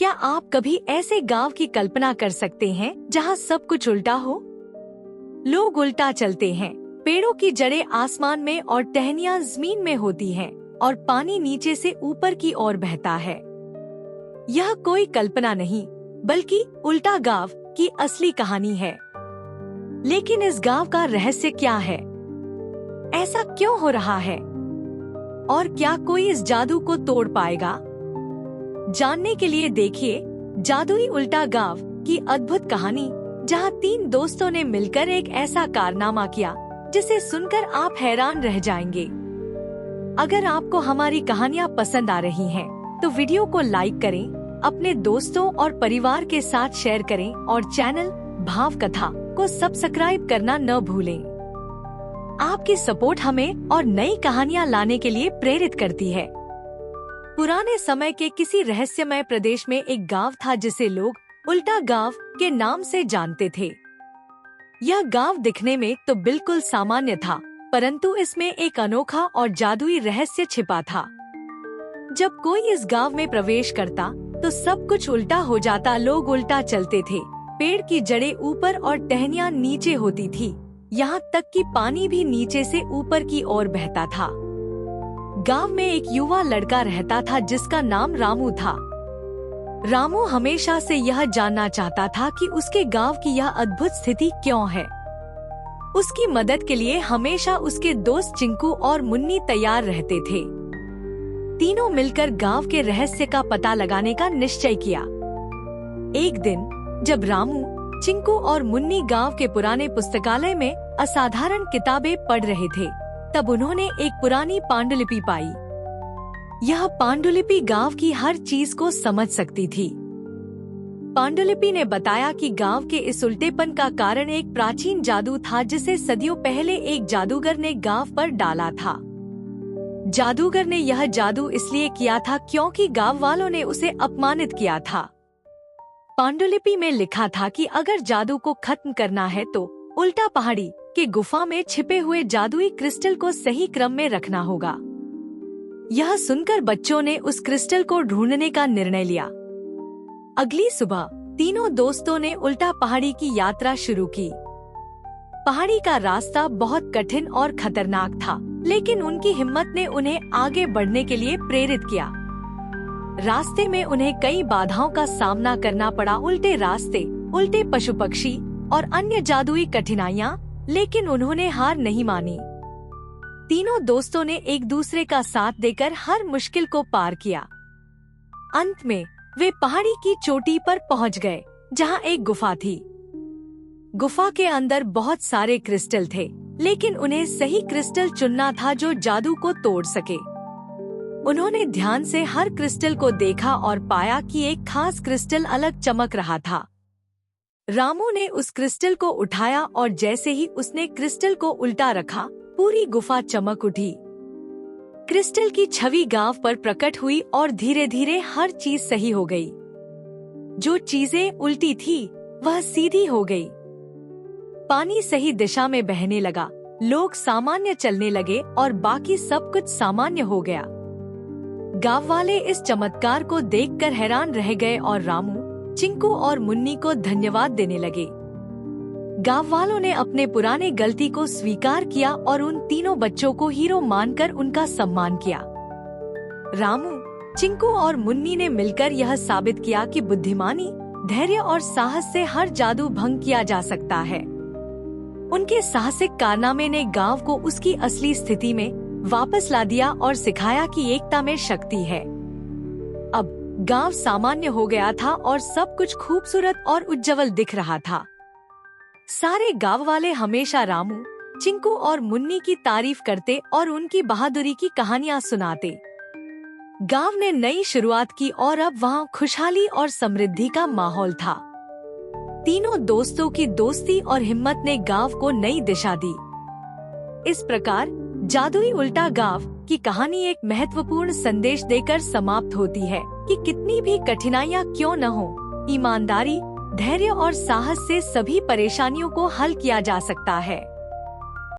क्या आप कभी ऐसे गांव की कल्पना कर सकते हैं जहां सब कुछ उल्टा हो? लोग उल्टा चलते हैं, पेड़ों की जड़ें आसमान में और टहनियां जमीन में होती हैं, और पानी नीचे से ऊपर की ओर बहता है। यह कोई कल्पना नहीं, बल्कि उल्टा गांव की असली कहानी है। लेकिन इस गांव का रहस्य क्या है? ऐसा क्यों हो रहा है? और क्या कोई इस जादू को तोड़ पाएगा? जानने के लिए देखिए जादुई उल्टा गांव की अद्भुत कहानी, जहां 3 दोस्तों ने मिलकर एक ऐसा कारनामा किया जिसे सुनकर आप हैरान रह जाएंगे। अगर आपको हमारी कहानियां पसंद आ रही हैं, तो वीडियो को लाइक करें, अपने दोस्तों और परिवार के साथ शेयर करें और चैनल भाव कथा को सब्सक्राइब करना न भूलें। आपकी सपोर्ट हमें और नई कहानियां लाने के लिए प्रेरित करती है। पुराने समय के किसी रहस्यमय प्रदेश में एक गांव था जिसे लोग उल्टा गांव के नाम से जानते थे। यह गांव दिखने में तो बिल्कुल सामान्य था, परंतु इसमें एक अनोखा और जादुई रहस्य छिपा था। जब कोई इस गांव में प्रवेश करता तो सब कुछ उल्टा हो जाता। लोग उल्टा चलते थे, पेड़ की जड़ें ऊपर और टहनियां नीचे होती थी, यहाँ तक कि पानी भी नीचे से ऊपर की ओर बहता था। गांव में एक युवा लड़का रहता था जिसका नाम रामू था। रामू हमेशा से यह जानना चाहता था कि उसके गांव की यह अद्भुत स्थिति क्यों है। उसकी मदद के लिए हमेशा उसके दोस्त चिंकू और मुन्नी तैयार रहते थे। तीनों मिलकर गांव के रहस्य का पता लगाने का निश्चय किया। एक दिन जब रामू, चिंकू और मुन्नी गांव के पुराने पुस्तकालय में असाधारण किताबें पढ़ रहे थे, तब उन्होंने एक पुरानी पांडुलिपि पाई। यह पांडुलिपि गांव की हर चीज को समझ सकती थी। पांडुलिपि ने बताया कि गांव के इस उल्टेपन का कारण एक प्राचीन जादू था जिसे सदियों पहले एक जादूगर ने गांव पर डाला था। जादूगर ने यह जादू इसलिए किया था क्योंकि गांव वालों ने उसे अपमानित किया था। पांडुलिपि में लिखा था कि अगर जादू को खत्म करना है तो उल्टा पहाड़ी के गुफा में छिपे हुए जादुई क्रिस्टल को सही क्रम में रखना होगा। यह सुनकर बच्चों ने उस क्रिस्टल को ढूंढने का निर्णय लिया। अगली सुबह तीनों दोस्तों ने उल्टा पहाड़ी की यात्रा शुरू की। पहाड़ी का रास्ता बहुत कठिन और खतरनाक था, लेकिन उनकी हिम्मत ने उन्हें आगे बढ़ने के लिए प्रेरित किया। रास्ते में उन्हें कई बाधाओं का सामना करना पड़ा, उल्टे रास्ते, उल्टे पशु पक्षी और अन्य जादुई कठिनाइयाँ, लेकिन उन्होंने हार नहीं मानी। तीनों दोस्तों ने एक दूसरे का साथ देकर हर मुश्किल को पार किया। अंत में वे पहाड़ी की चोटी पर पहुंच गए, जहां एक गुफा थी। गुफा के अंदर बहुत सारे क्रिस्टल थे, लेकिन उन्हें सही क्रिस्टल चुनना था जो जादू को तोड़ सके। उन्होंने ध्यान से हर क्रिस्टल को देखा और पाया कि एक खास क्रिस्टल अलग चमक रहा था। रामू ने उस क्रिस्टल को उठाया और जैसे ही उसने क्रिस्टल को उल्टा रखा, पूरी गुफा चमक उठी। क्रिस्टल की छवि गांव पर प्रकट हुई और धीरे धीरे हर चीज सही हो गई। जो चीजें उल्टी थी वह सीधी हो गई। पानी सही दिशा में बहने लगा, लोग सामान्य चलने लगे और बाकी सब कुछ सामान्य हो गया। गांव वाले इस चमत्कार को देखकर हैरान रह गए और रामू, चिंकू और मुन्नी को धन्यवाद देने लगे। गांव वालों ने अपने पुराने गलती को स्वीकार किया और उन तीनों बच्चों को हीरो मानकर उनका सम्मान किया। रामू, चिंकू और मुन्नी ने मिलकर यह साबित किया कि बुद्धिमानी, धैर्य और साहस से हर जादू भंग किया जा सकता है। उनके साहसिक कारनामे ने गांव को उसकी असली स्थिति में वापस ला दिया और सिखाया कि एकता में शक्ति है। अब गांव सामान्य हो गया था और सब कुछ खूबसूरत और उज्जवल दिख रहा था। सारे गांव वाले हमेशा रामू, चिंकू और मुन्नी की तारीफ करते और उनकी बहादुरी की कहानियां सुनाते। गांव ने नई शुरुआत की और अब वहां खुशहाली और समृद्धि का माहौल था। तीनों दोस्तों की दोस्ती और हिम्मत ने गांव को नई दिशा दी। इस प्रकार जादुई उल्टा गांव की कहानी एक महत्वपूर्ण संदेश देकर समाप्त होती है कि कितनी भी कठिनाइयां क्यों न हो, ईमानदारी, धैर्य और साहस से सभी परेशानियों को हल किया जा सकता है।